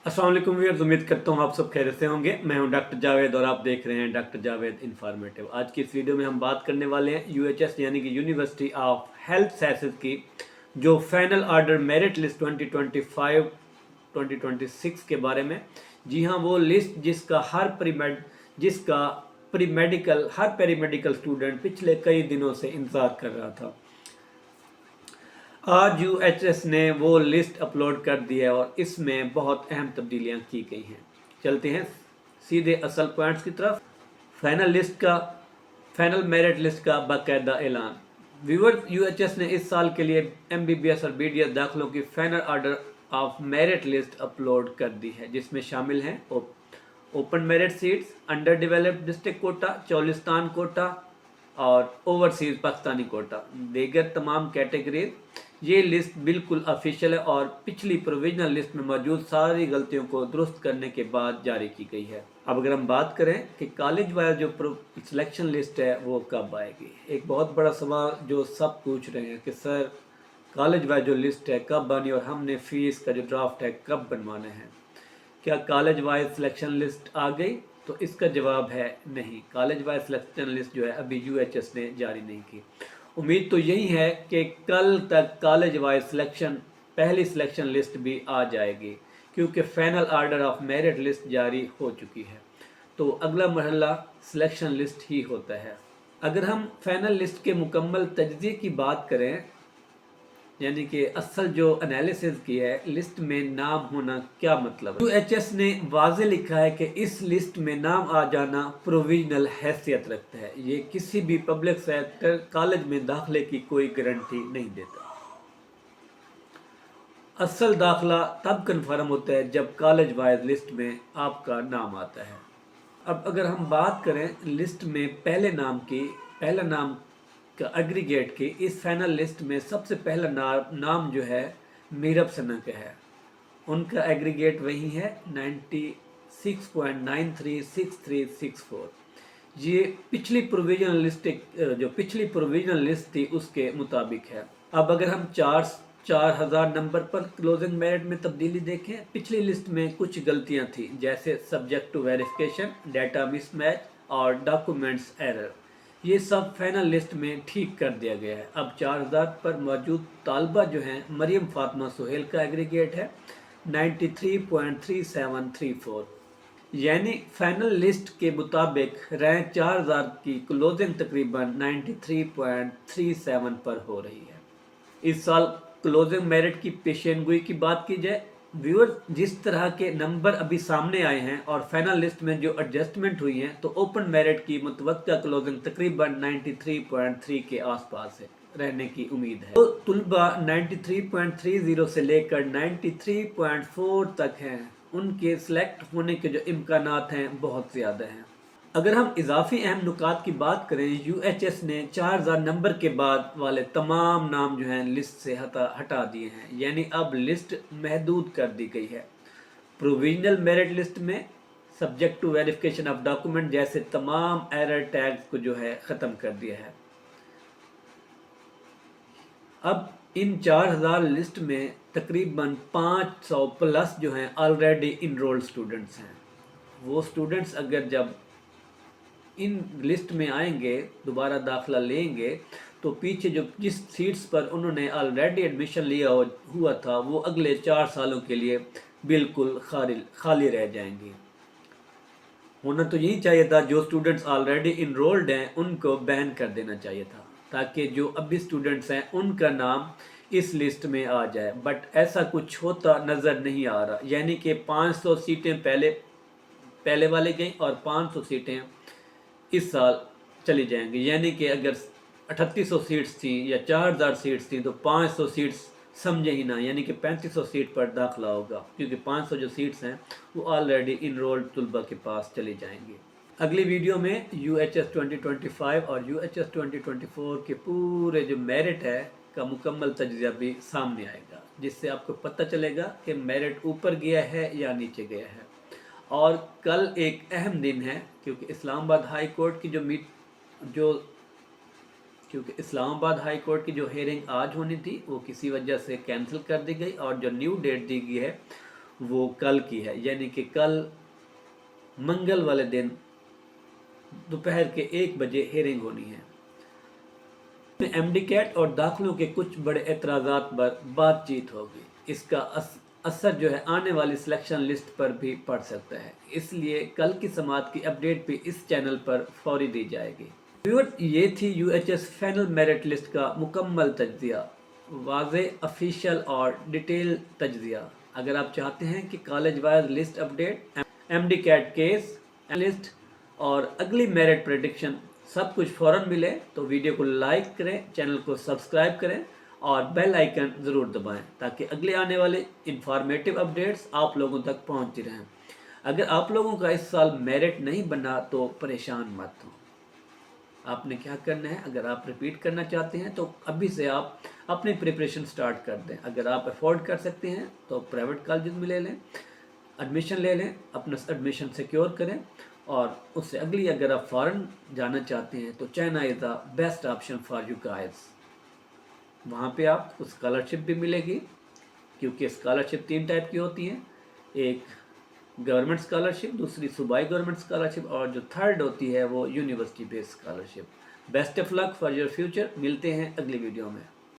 अस्सलाम वालेकुम व्यूअर्स, उम्मीद करता हूँ आप सब खैरियत से होंगे। मैं हूं डॉक्टर जावेद और आप देख रहे हैं डॉक्टर जावेद इन्फॉर्मेटिव। आज की इस वीडियो में हम बात करने वाले हैं यूएचएस यानी कि यूनिवर्सिटी ऑफ हेल्थ साइंसेज की जो फाइनल ऑर्डर मेरिट लिस्ट 2025-2026 के बारे में। जी हाँ, वो लिस्ट जिसका हर पेरी मेडिकल स्टूडेंट पिछले कई दिनों से इंतजार कर रहा था। आज यूएचएस ने वो लिस्ट अपलोड कर दी है और इसमें बहुत अहम तब्दीलियां की गई हैं। चलते हैं सीधे असल पॉइंट्स की तरफ। फाइनल मेरिट लिस्ट का बाकायदा ऐलान। व्यूअर्स, यूएचएस ने इस साल के लिए एमबीबीएस और बीडीएस दाखिलों की final order of merit list upload कर दी है, जिसमें शामिल हैं open merit seats, under developed district quota, Cholistan quota और ओवरसीज पाकिस्तानी कोटा, दीगर तमाम कैटेगरीज। ये लिस्ट बिल्कुल ऑफिशियल है और पिछली प्रोविजनल लिस्ट में मौजूद सारी गलतियों को दुरुस्त करने के बाद जारी की गई है। अब अगर हम बात करें कि कॉलेज वाइज जो सिलेक्शन लिस्ट है वो कब आएगी, एक बहुत बड़ा सवाल जो सब पूछ रहे हैं कि सर कॉलेज वाइज जो लिस्ट है कब बनी और हमने फीस का जो ड्राफ्ट है कब बनवाना है। क्या कॉलेज वाइज सिलेक्शन लिस्ट आ गई? तो इसका जवाब है नहीं। कॉलेज वाइज सिलेक्शन लिस्ट जो है अभी यूएचएस ने जारी नहीं की। उम्मीद तो यही है कि कल तक कॉलेज वाइज पहली सिलेक्शन लिस्ट भी आ जाएगी, क्योंकि final order of merit list जारी हो चुकी है। तो अगला मरहला सिलेक्शन लिस्ट ही होता है। अगर हम फाइनल लिस्ट के मुकम्मल तजज़िये की बात करें, यानी कि असल जो एनालिसिस की है लिस्ट में नाम होना क्या मतलब है, यूएचएस ने वाज़े लिखा है कि इस लिस्ट में नाम आ जाना प्रोविजनल हैसियत रखता है। ये किसी भी पब्लिक सेक्टर कॉलेज में दाखिले की कोई गारंटी नहीं देता। असल दाखिला तब कन्फर्म होता है जब कॉलेज वाइज लिस्ट में आपका नाम आता है। अब अगर हम बात करें लिस्ट में पहला नाम का एग्रीगेट की, इस फाइनल लिस्ट में सबसे पहला नाम जो है मीरब सना का है। उनका एग्रीगेट वही है 96.936364। ये पिछली प्रोविजनल लिस्ट थी उसके मुताबिक है। अब अगर हम 4000 नंबर पर क्लोजिंग मेरिट में तब्दीली देखें, पिछली लिस्ट में कुछ गलतियां थी, जैसे subject to verification, data mismatch और डॉक्यूमेंट्स एरर। ये सब फाइनल लिस्ट में ठीक कर दिया गया है। अब 4000 पर मौजूद तालबा जो हैं मरियम फातिमा सुहेल का एग्रीगेट है 93.3734, यानी फाइनल लिस्ट के मुताबिक रैंक 4000 की क्लोजिंग तकरीबन 93.37 पर हो रही है। इस साल क्लोजिंग मेरिट की पेशेनगोई की बात की जाए, व्यूअर जिस तरह के नंबर अभी सामने आए हैं और फाइनल लिस्ट में जो एडजस्टमेंट हुई हैं, तो ओपन मेरिट की मुतवक्का क्लोजिंग तकरीबन 93.3 के आसपास है, रहने की उम्मीद है। तो तुलबा 93.30 से लेकर 93.4 तक हैं, उनके सिलेक्ट होने के जो इम्कानात हैं बहुत ज़्यादा हैं। अगर हम इजाफी अहम नुकात की बात करें, यूएचएस ने 4000 नंबर के बाद वाले तमाम नाम जो हैं लिस्ट से हटा दिए हैं, यानी अब लिस्ट महदूद कर दी गई है। प्रोविजनल मेरिट लिस्ट में subject to verification of document जैसे तमाम एरर टैग्स को जो है ख़त्म कर दिया है। अब इन 4000 लिस्ट में तकरीबन 500 प्लस जो हैं ऑलरेडी इनरोल्ड स्टूडेंट्स हैं। वो स्टूडेंट्स अगर जब इन लिस्ट में आएंगे, दोबारा दाखिला लेंगे, तो पीछे जो जिस सीट्स पर उन्होंने ऑलरेडी एडमिशन लिया हुआ था वो अगले 4 सालों के लिए बिल्कुल खाली रह जाएंगी। होना तो यही चाहिए था, जो स्टूडेंट्स ऑलरेडी इनरोल्ड हैं उनको बैन कर देना चाहिए था, ताकि जो अभी स्टूडेंट्स हैं उनका नाम इस लिस्ट में आ जाए। बट ऐसा कुछ होता नज़र नहीं आ रहा, यानी कि 500 सीटें पहले वाले गई और 500 सीटें इस साल चली जाएंगी, यानी कि अगर 3800 सीट्स थी या 4000 सीट्स थी तो 500 सीट्स समझे ही ना, यानी कि 3500 सीट पर दाखिला होगा, क्योंकि 500 जो सीट्स हैं वो ऑलरेडी इनरोल्ड तलबा के पास चली जाएंगी। अगली वीडियो में यूएचएस 2025 और यूएचएस 2024 के पूरे जो मेरिट है का मुकम्मल तजज़िया भी सामने आएगा, जिससे आपको पता चलेगा कि मेरिट ऊपर गया है या नीचे गया है। और कल एक अहम दिन है, क्योंकि इस्लामाबाद हाई कोर्ट की इस्लामाबाद हाई कोर्ट की जो हेयरिंग आज होनी थी वो किसी वजह से कैंसिल कर दी गई, और जो न्यू डेट दी गई है वो कल की है, यानी कि कल मंगल वाले दिन दोपहर के 1 बजे हेयरिंग होनी है। एमडी कैट और दाखिलों के कुछ बड़े एतराज़ात पर बातचीत होगी। इसका असर जो है आने वाली सिलेक्शन लिस्ट पर भी पड़ सकता है, इसलिए कल की समाअत की अपडेट भी इस चैनल पर फौरी दी जाएगी। व्यूअर्स, ये थी यूएचएस फाइनल मेरिट लिस्ट का मुकम्मल तज्जिया, वाज़े, ऑफिशियल और डिटेल तज्जिया। अगर आप चाहते हैं कि college wise list update, MD CAT case list और अगली मेरिट प्रेडिक्शन सब कुछ फ़ौरन मिले तो वीडियो को लाइक करें, चैनल को सब्सक्राइब करें और बेल आइकन ज़रूर दबाएं ताकि अगले आने वाले इंफॉर्मेटिव अपडेट्स आप लोगों तक पहुंचती रहें। अगर आप लोगों का इस साल मेरिट नहीं बना तो परेशान मत हो। आपने क्या करना है, अगर आप रिपीट करना चाहते हैं तो अभी से आप अपनी प्रिपरेशन स्टार्ट कर दें। अगर आप अफोर्ड कर सकते हैं तो प्राइवेट कॉलेज में ले लें, एडमिशन ले लें, अपना एडमिशन सिक्योर करें। और उससे अगली अगर आप फॉरेन जाना चाहते हैं तो China is the best option for you guys. वहाँ पे आपको स्कॉलरशिप भी मिलेगी, क्योंकि स्कॉलरशिप 3 टाइप की होती हैं, एक गवर्नमेंट स्कॉलरशिप, दूसरी सूबाई गवर्नमेंट स्कॉलरशिप और जो थर्ड होती है वो university based scholarship. Best of luck for your future. मिलते हैं अगली वीडियो में।